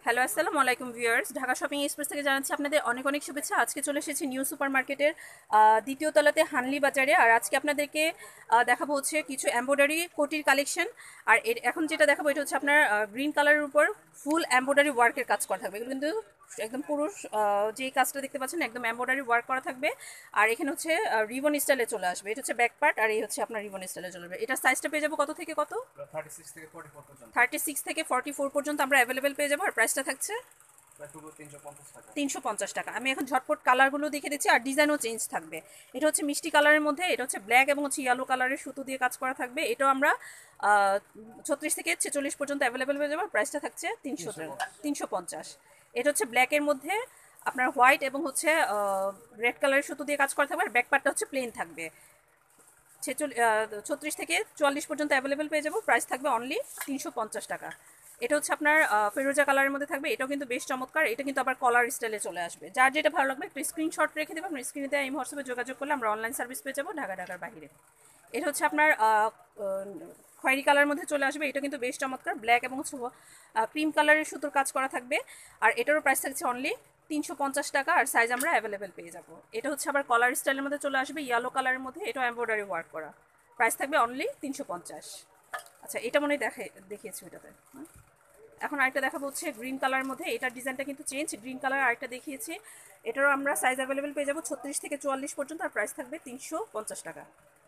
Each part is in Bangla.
হ্যালো আসসালামু আলাইকুম ভিউয়ার্স, ঢাকা শপিং এক্সপ্রেস থেকে জানাচ্ছি আপনাদের অনেক অনেক শুভেচ্ছা। আজকে চলে এসেছি নিউ সুপার মার্কেটের দ্বিতীয় তলাতে হানলি বাজারে। আর আজকে আপনাদেরকে দেখাবো হচ্ছে কিছু এমব্রয়ডারি কোটির কালেকশন। আর এখন যেটা দেখাবো এটা হচ্ছে আপনার গ্রিন কালারের উপর ফুল এমব্রয়ডারি ওয়ার্কের কাজ করা থাকবে। এগুলো কিন্তু একদম পুরুষ যেই কাজটা দেখতে পাচ্ছেন একদম এমব্রয়ডারি ওয়ার্ক করা থাকবে। আর এখানে হচ্ছে রিবন স্টাইলে চলে আসবে। এটা হচ্ছে ব্যাক পার্ট আর এই হচ্ছে আপনার রিবন স্টাইলে চলে আসবে। এটার সাইজটা পেয়ে যাবো কত থেকে কত? 36 থেকে 44 পর্যন্ত আমরা অ্যাভেলেবেল পেয়ে যাবো। আর প্রাইসটা থাকছে 350 টাকা। আমি এখন ঝটপট কালারগুলো দেখে দিচ্ছি আর ডিজাইনও চেঞ্জ থাকবে। এটা হচ্ছে মিষ্টি কালারের মধ্যে, এটা হচ্ছে ব্ল্যাক এবং হচ্ছে ইয়েলো কালারের সুতো দিয়ে কাজ করা থাকবে। এটাও আমরা 36 থেকে 46 পর্যন্ত অ্যাভেলেবেল পেয়ে যাবো। প্রাইসটা থাকছে 350। এটা হচ্ছে ব্ল্যাকের মধ্যে আপনার হোয়াইট এবং হচ্ছে রেড কালারের সুতো দিয়ে কাজ করা থাকবে। আর ব্যাক পার্টটা হচ্ছে প্লেন থাকবে। 36 থেকে 44 পর্যন্ত অ্যাভেলেবেল পেয়ে যাবো। প্রাইস থাকবে অনলি 350 টাকা। এটা হচ্ছে আপনার ফেরোজা কালারের মধ্যে থাকবে। এটাও কিন্তু বেশ চমৎকার। এটা কিন্তু আবার কলার স্টাইলে চলে আসবে। যার যেটা ভালো লাগবে একটু স্ক্রিনশট রেখে দেবেন। স্ক্রিনে দেওয়া এই হোয়াটসঅ্যাপে যোগাযোগ করলে আমরা অনলাইন সার্ভিস পেয়ে যাবো ঢাকার বাইরে। এটা হচ্ছে আপনার খয়েরি কালারের মধ্যে চলে আসবে। এটা কিন্তু বেশ চমৎকার, ব্ল্যাক এবং ক্রিম কালারের সুতোর কাজ করা থাকবে। আর এটারও প্রাইস থাকছে অনলি 350 টাকা। আর সাইজ আমরা অ্যাভেলেবেল পেয়ে যাবো। এটা হচ্ছে আবার কলার স্টাইলের মধ্যে চলে আসবে, ইয়েলো কালারের মধ্যে। এটাও এমব্রয়ডারি ওয়ার্ক করা। প্রাইস থাকবে অনলি 350। আচ্ছা, এটা মনে দেখিয়েছি ওইটাতে। এখন আরেকটা দেখাবো হচ্ছে গ্রিন কালারের মধ্যে। এটার ডিজাইনটা কিন্তু চেঞ্জ। গ্রিন কালার আরেকটা দেখিয়েছি। এটারও আমরা সাইজ অ্যাভেলেবেল পেয়ে যাবো 36 থেকে 44 পর্যন্ত। আর প্রাইস থাকবে 350 টাকা।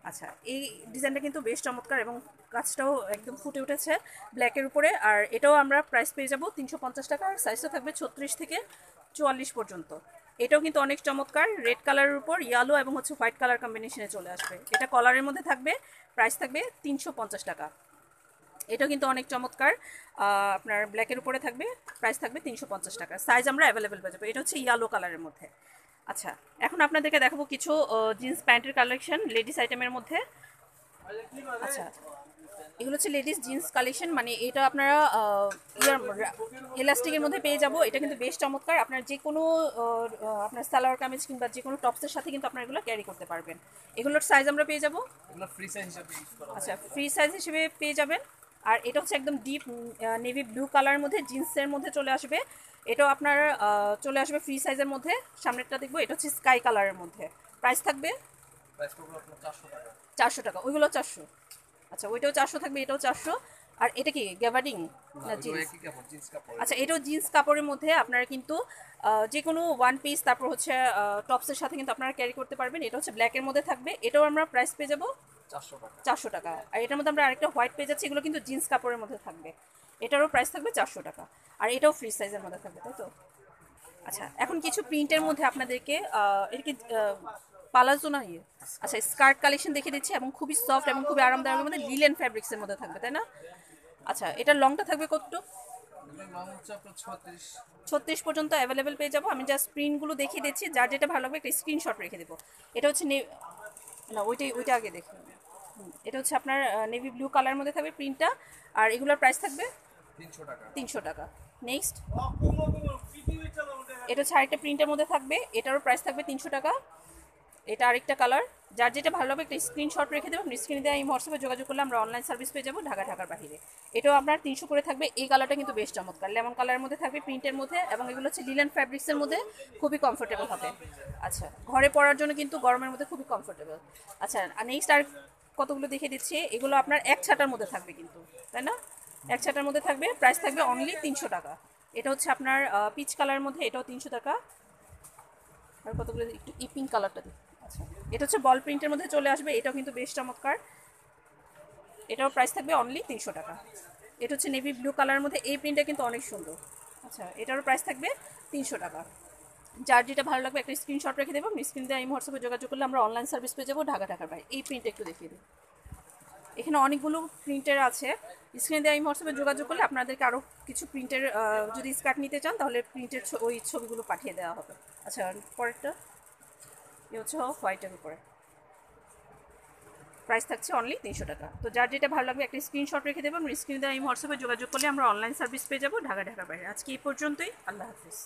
আচ্ছা, এই ডিজাইনটা কিন্তু বেশ চমৎকার এবং কাজটাও একদম ফুটে উঠেছে ব্ল্যাকের উপরে। আর এটাও আমরা প্রাইস পেয়ে যাবো 350 টাকা। আর সাইজটা থাকবে 36 থেকে 44 পর্যন্ত। এটাও কিন্তু অনেক চমৎকার, রেড কালারের উপর ইয়েলো এবং হচ্ছে হোয়াইট কালার কম্বিনেশনে চলে আসবে। এটা কলারের মধ্যে থাকবে। প্রাইস থাকবে 350 টাকা। এটাও কিন্তু অনেক চমৎকার, আপনার ব্ল্যাকের উপরে থাকবে। প্রাইস থাকবে 350 টাকা। সাইজ আমরা অ্যাভেলেবেল পেয়ে যাবো। এটা হচ্ছে ইয়েলো কালারের মধ্যে। আচ্ছা, এখন আপনাদেরকে দেখাবো কিছু জিন্স প্যান্টের কালেকশন লেডিস আইটেমের মধ্যে। আচ্ছা, এগুলো হচ্ছে লেডিস জিন্স কালেকশন। মানে এটা আপনারা এলাস্টিকের মধ্যে পেয়ে যাবো। এটা কিন্তু বেশ চমৎকার। আপনার যে কোনো আপনার সালোয়ার কামিজ কিংবা যে কোনো টপসের সাথে কিন্তু আপনারা এগুলো ক্যারি করতে পারবেন। এগুলোর সাইজ আমরা পেয়ে যাবো। আচ্ছা, ফ্রি সাইজ হিসেবে পেয়ে যাবেন। আর এটা হচ্ছে একদম ডিপ নেভি ব্লু কালারের মধ্যে জিন্সের মধ্যে চলে আসবে। এটাও আপনার চলে আসবে ফ্রি সাইজের মধ্যে। সামনেরটা দেখবো, এটা হচ্ছে স্কাই কালারের মধ্যে। প্রাইস থাকবে 400 টাকা। ওইগুলো 400। আচ্ছা, ওইটাও 400 থাকবে, এটাও 400। আর এটা কি গ্যাবার্ডিং না জিন্স? আচ্ছা, এটাও জিন্স কাপড়ের মধ্যে। আপনারা কিন্তু যে কোনো ওয়ান পিস তারপর হচ্ছে টপসের সাথে কিন্তু আপনারা ক্যারি করতে পারবেন। এটা হচ্ছে ব্ল্যাকের মধ্যে থাকবে। এটাও আমরা প্রাইস পেয়ে যাবো 400 টাকা। আর এটার মধ্যে আমরা আরেকটা হোয়াইট পেয়ে যাচ্ছি। এগুলো কিন্তু জিন্স কাপড়ের মধ্যে থাকবে। এটারও প্রাইস থাকবে 400 টাকা। আর এটাও ফ্রি সাইজের মধ্যে থাকবে, তাই তো? আচ্ছা, এখন কিছু প্রিন্টের মধ্যে আপনাদেরকে এটা কি পালাজো না ইয়ে, আচ্ছা, স্কার্ট কালেকশন দেখে দিচ্ছি। এবং খুবই সফট এবং খুবই আরামদায়কের মধ্যে লিলেন ফ্যাব্রিক্সের মধ্যে থাকবে, তাই না? আচ্ছা, এটার লংটা থাকবে কতটুকু? 36 পর্যন্ত অ্যাভেলেবেল পেয়ে যাবো। আমি জাস্ট প্রিন্টগুলো দেখিয়ে দিচ্ছি, যার যেটা ভালো লাগবে একটা স্ক্রিনশট রেখে দেবো। এটা হচ্ছে না, ওইটা আগে দেখে। এটা হচ্ছে আপনার নেভি ব্লু কালারের মধ্যে থাকবে প্রিন্টটা। আর এগুলোর প্রাইস থাকবে 300 টাকা। নেক্সট, এটা হচ্ছে আরেকটা প্রিন্টের মধ্যে থাকবে। এটারও প্রাইস থাকবে 300 টাকা। এটা আরেকটা কালার। যার যেটা ভালো লাগবে একটা স্ক্রিনশট রেখে দেবেন। স্ক্রিনে দেওয়া এই হোয়াটসঅ্যাপে যোগাযোগ করলে আমরা অনলাইন সার্ভিস পেয়ে যাবো ঢাকার বাইরে। এটাও আপনার 300 করে থাকবে। এই কালারটা কিন্তু বেশ চমৎকার, লেমন কালারের মধ্যে থাকবে প্রিন্টের মধ্যে। এবং এগুলো হচ্ছে লিলেন ফ্যাব্রিক্সের মধ্যে, খুবই কমফোর্টেবল হবে। আচ্ছা, ঘরে পরার জন্য কিন্তু গরমের মধ্যে খুবই কমফোর্টেবল। আচ্ছা, নেক্সট আর কতগুলো দেখে দিচ্ছি। এগুলো আপনার এক ছাটার মধ্যে থাকবে কিন্তু, তাই না? এক ছাটার মধ্যে থাকবে। প্রাইস থাকবে অনলি 300 টাকা। এটা হচ্ছে আপনার পিচ কালারের মধ্যে। এটাও 300 টাকা। আর কতগুলো একটু পিঙ্ক কালারটা দিই। আচ্ছা, এটা হচ্ছে বল প্রিন্টের মধ্যে চলে আসবে। এটাও কিন্তু বেশ চমৎকার। এটাও প্রাইস থাকবে অনলি 300 টাকা। এটা হচ্ছে নেভি ব্লু কালারের মধ্যে। এই প্রিন্টটা কিন্তু অনেক সুন্দর। আচ্ছা, এটারও প্রাইস থাকবে 300 টাকা। যার যেটা ভালো লাগবে একটা স্ক্রিনশট রেখে দেবো। স্ক্রিন দিয়ে এই হোয়াটসঅ্যাপে যোগাযোগ করলে আমরা অনলাইন সার্ভিস পেয়ে যাবো ঢাকার বাইরে। এই প্রিন্টটা একটু দেখিয়ে দিই। এখানে অনেকগুলো প্রিন্টের আছে। স্ক্রিনে দিয়ে আমি হোয়াটসঅ্যাপে যোগাযোগ করলে আপনাদেরকে আরও কিছু প্রিন্টের যদি স্কার্ট নিতে চান তাহলে প্রিন্টের ওই ছবিগুলো পাঠিয়ে দেওয়া হবে। আচ্ছা, পরেরটা এ হচ্ছে হোয়াইটের উপরে। প্রাইস থাকছে অনলি 300 টাকা। তো যার যেটা ভালো লাগবে একটা স্ক্রিনশট রেখে দেবেন। স্ক্রিনে দেওয়া এই হোয়াটসঅ্যাপে যোগাযোগ করলে আমরা অনলাইন সার্ভিস পেয়ে যাবো ঢাকার বাইরে। আজকে এই পর্যন্তই। আল্লাহ হাফিজ।